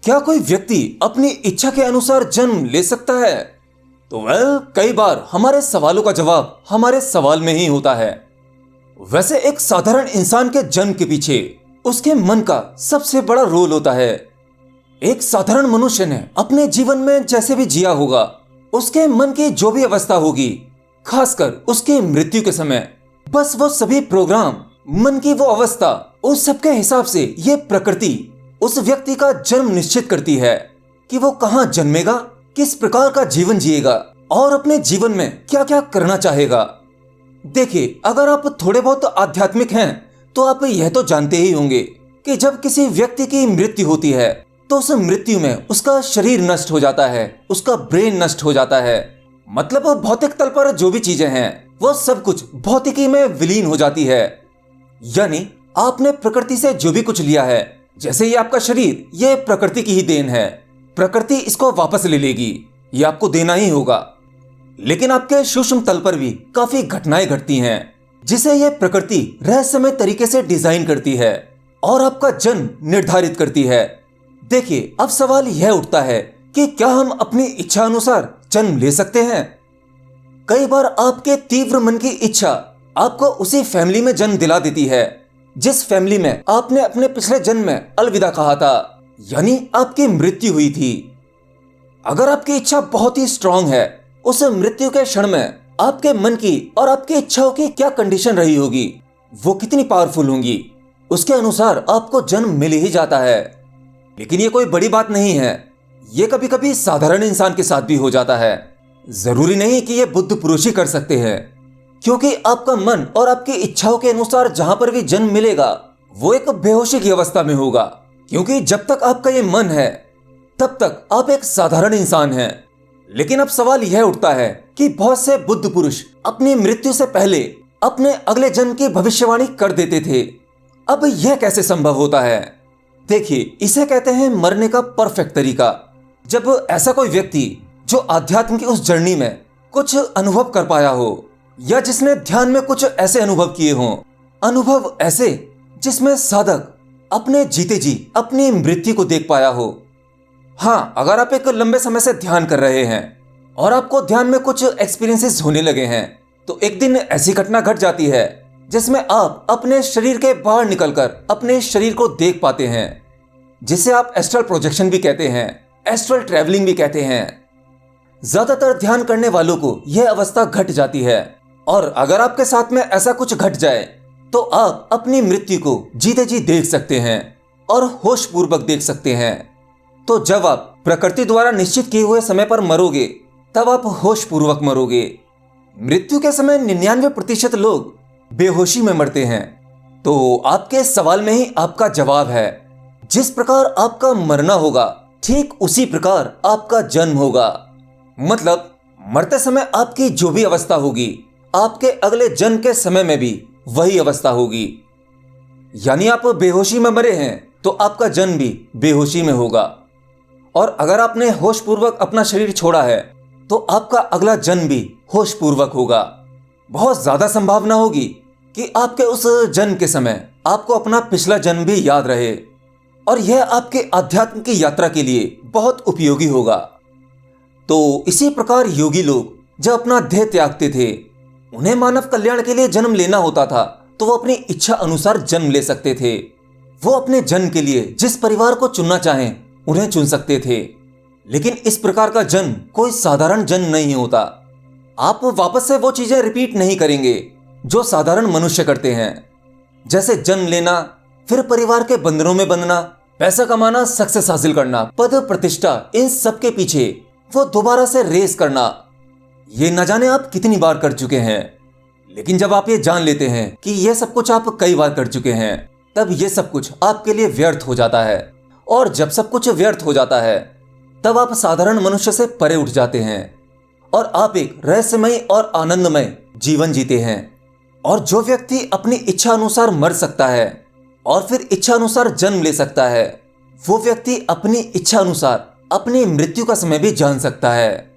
क्या कोई व्यक्ति अपनी इच्छा के अनुसार जन्म ले सकता है? तो कई बार हमारे सवालों का जवाब हमारे सवाल में ही होता है। वैसे एक साधारण इंसान के जन्म के पीछे उसके मन का सबसे बड़ा रोल होता है। एक साधारण मनुष्य ने अपने जीवन में जैसे भी जिया होगा, उसके मन की जो भी अवस्था होगी, खासकर उसकी मृत्यु के समय, बस वो सभी प्रोग्राम, मन की वो अवस्था, उस सब के हिसाब से ये प्रकृति उस व्यक्ति का जन्म निश्चित करती है कि वो कहाँ जन्मेगा, किस प्रकार का जीवन जिएगा और अपने जीवन में क्या क्या करना चाहेगा। देखिए, अगर आप थोड़े बहुत आध्यात्मिक हैं तो आप यह तो जानते ही होंगे कि जब किसी व्यक्ति की मृत्यु होती है तो उस मृत्यु में उसका शरीर नष्ट हो जाता है, उसका ब्रेन नष्ट हो जाता है। मतलब भौतिक तल पर जो भी चीजें हैं वो सब कुछ भौतिकी में विलीन हो जाती है। यानी आपने प्रकृति से जो भी कुछ लिया है, जैसे ये आपका शरीर, ये प्रकृति की ही देन है, प्रकृति इसको वापस ले लेगी, ये आपको देना ही होगा। लेकिन आपके सूक्ष्म तल पर भी काफी घटनाएं घटती हैं जिसे ये प्रकृति रहस्यमय तरीके से डिजाइन करती है और आपका जन्म निर्धारित करती है। देखिए, अब सवाल यह उठता है कि क्या हम अपनी इच्छा अनुसार जन्म ले सकते हैं? कई बार आपके तीव्र मन की इच्छा आपको उसी फैमिली में जन्म दिला देती है जिस फैमिली में आपने अपने पिछले जन्म में अलविदा कहा था, यानी आपकी मृत्यु हुई थी। अगर आपकी इच्छा बहुत ही स्ट्रांग है, उस मृत्यु के क्षण में आपके मन की और आपकी इच्छाओं की क्या कंडीशन रही होगी, वो कितनी पावरफुल होंगी, उसके अनुसार आपको जन्म मिल ही जाता है। लेकिन ये कोई बड़ी बात नहीं है, ये कभी कभी साधारण इंसान के साथ भी हो जाता है। जरूरी नहीं कि ये बुद्ध पुरुष ही कर सकते हैं, क्योंकि आपका मन और आपकी इच्छाओं के अनुसार जहां पर भी जन्म मिलेगा वो एक बेहोशी की अवस्था में होगा। क्योंकि जब तक आपका ये मन है तब तक आप एक साधारण इंसान हैं। लेकिन अब सवाल यह उठता है कि बहुत से बुद्ध पुरुष अपनी मृत्यु से पहले अपने अगले जन्म की भविष्यवाणी कर देते थे। अब यह कैसे संभव होता है? देखिए, इसे कहते हैं मरने का परफेक्ट तरीका। जब ऐसा कोई व्यक्ति जो आध्यात्म की उस जर्नी में कुछ अनुभव कर पाया हो, या जिसने ध्यान में कुछ ऐसे अनुभव किए हों, अनुभव ऐसे जिसमें साधक अपने जीते जी अपनी मृत्यु को देख पाया हो। हाँ, अगर आप एक लंबे समय से ध्यान कर रहे हैं और आपको ध्यान में कुछ एक्सपीरियंसेस होने लगे हैं, तो एक दिन ऐसी घटना घट जाती है जिसमें आप अपने शरीर के बाहर निकलकर अपने शरीर को देख पाते हैं, जिसे आप एस्ट्रल प्रोजेक्शन भी कहते हैं, एस्ट्रल ट्रैवलिंग भी कहते हैं। ज्यादातर ध्यान करने वालों को यह अवस्था घट जाती है, और अगर आपके साथ में ऐसा कुछ घट जाए तो आप अपनी मृत्यु को जीते जी देख सकते हैं और होश पूर्वक देख सकते हैं। तो जब आप प्रकृति द्वारा निश्चित किए हुए समय पर मरोगे, तब आप होश पूर्वक मरोगे। मृत्यु के समय 99% लोग बेहोशी में मरते हैं। तो आपके सवाल में ही आपका जवाब है। जिस प्रकार आपका मरना होगा, ठीक उसी प्रकार आपका जन्म होगा। मतलब मरते समय आपकी जो भी अवस्था होगी, आपके अगले जन्म के समय में भी वही अवस्था होगी। यानी आप बेहोशी में मरे हैं तो आपका जन्म भी बेहोशी में होगा, और अगर आपने होश पूर्वक अपना शरीर छोड़ा है तो आपका अगला जन्म भी होश पूर्वक होगा। बहुत ज्यादा संभावना होगी कि आपके उस जन्म के समय आपको अपना पिछला जन्म भी याद रहे, और यह आपके आध्यात्म की यात्रा के लिए बहुत उपयोगी होगा। तो इसी प्रकार योगी लोग जब अपना देह त्यागते थे, उन्हें मानव कल्याण के लिए जन्म लेना होता था, तो वो अपनी इच्छा अनुसार जन्म ले सकते थे। वो अपने जन्म के लिए जिस परिवार को चुनना चाहें उन्हें चुन सकते थे। लेकिन इस प्रकार का जन्म कोई साधारण जन्म नहीं होता। आप वापस से वो चीजें रिपीट नहीं करेंगे जो साधारण मनुष्य करते हैं, जैसे जन्म लेना, फिर परिवार के बंधनों में बंधना, पैसा कमाना, सक्सेस हासिल करना, पद प्रतिष्ठा, इन सब के पीछे वो दोबारा से रेस करना। ये न जाने आप कितनी बार कर चुके हैं। लेकिन जब आप ये जान लेते हैं कि ये सब कुछ आप कई बार कर चुके हैं, तब ये सब कुछ आपके लिए व्यर्थ हो जाता है। और जब सब कुछ व्यर्थ हो जाता है, तब आप साधारण मनुष्य से परे उठ जाते हैं और आप एक रहस्यमय और आनंदमय जीवन जीते हैं। और जो व्यक्ति अपनी इच्छा अनुसार मर सकता है और फिर इच्छा अनुसार जन्म ले सकता है, वो व्यक्ति अपनी इच्छा अनुसार अपनी मृत्यु का समय भी जान सकता है।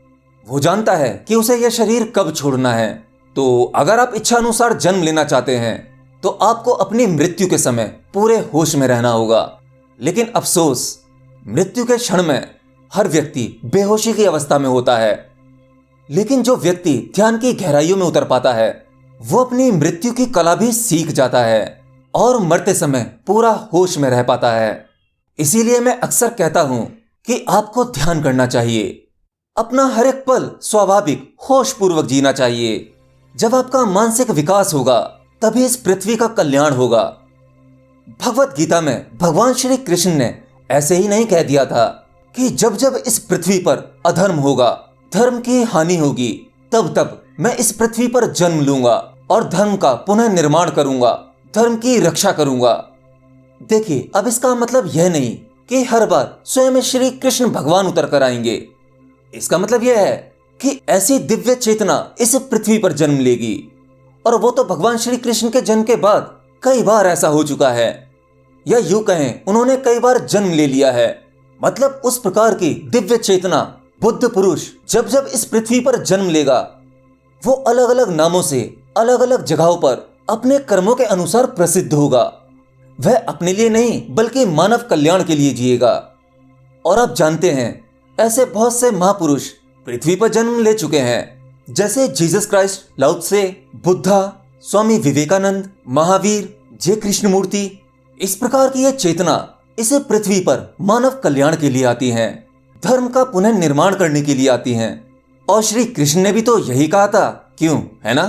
वो जानता है कि उसे यह शरीर कब छोड़ना है। तो अगर आप इच्छा अनुसार जन्म लेना चाहते हैं तो आपको अपनी मृत्यु के समय पूरे होश में रहना होगा। लेकिन अफसोस, मृत्यु के क्षण में हर व्यक्ति बेहोशी की अवस्था में होता है, लेकिन जो व्यक्ति ध्यान की गहराइयों में उतर पाता है वो अपनी मृत्यु की कला भी सीख जाता है और मरते समय पूरा होश में रह पाता है। इसीलिए मैं अक्सर कहता हूं कि आपको ध्यान करना चाहिए। अपना हर एक पल स्वाभाविक होश पूर्वक जीना चाहिए। जब आपका मानसिक विकास होगा तभी इस पृथ्वी का कल्याण होगा। भगवत गीता में भगवान श्री कृष्ण ने ऐसे ही नहीं कह दिया था कि जब जब इस पृथ्वी पर अधर्म होगा, धर्म की हानि होगी, तब तब मैं इस पृथ्वी पर जन्म लूंगा और धर्म का पुनः निर्माण करूंगा, धर्म की रक्षा करूंगा। देखिए, अब इसका मतलब यह नहीं कि हर बार स्वयं श्री कृष्ण भगवान उतर कर आएंगे। इसका मतलब यह है कि ऐसी दिव्य चेतना इस पृथ्वी पर जन्म लेगी, और वो तो भगवान श्री कृष्ण के जन्म के बाद कई बार ऐसा हो चुका है, या यूं कहें उन्होंने कई बार जन्म ले लिया है। मतलब उस प्रकार की दिव्य चेतना बुद्ध पुरुष जब जब इस पृथ्वी पर जन्म लेगा वो अलग अलग नामों से अलग अलग जगहों पर अपने कर्मों के अनुसार प्रसिद्ध होगा। वह अपने लिए नहीं बल्कि मानव कल्याण के लिए जिएगा। और आप जानते हैं ऐसे बहुत से महापुरुष पृथ्वी पर जन्म ले चुके हैं, जैसे जीसस क्राइस्ट, लाओ त्से, बुद्धा, स्वामी विवेकानंद, महावीर, जय कृष्णमूर्ति। इस प्रकार की यह चेतना इस पृथ्वी पर मानव कल्याण के लिए आती है, धर्म का पुनः निर्माण करने के लिए आती हैं। और श्री कृष्ण ने भी तो यही कहा था, क्यों, है ना?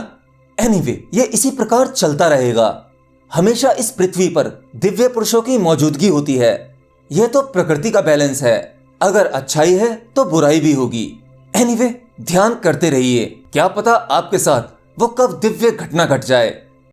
एनीवे, ये इसी प्रकार चलता रहेगा। हमेशा इस पृथ्वी पर दिव्य पुरुषों की मौजूदगी होती है। यह तो प्रकृति का बैलेंस है। अगर अच्छाई है तो बुराई भी होगी। एनीवे, ध्यान करते रहिए, क्या पता आपके साथ वो कब दिव्य घटना घट जाए।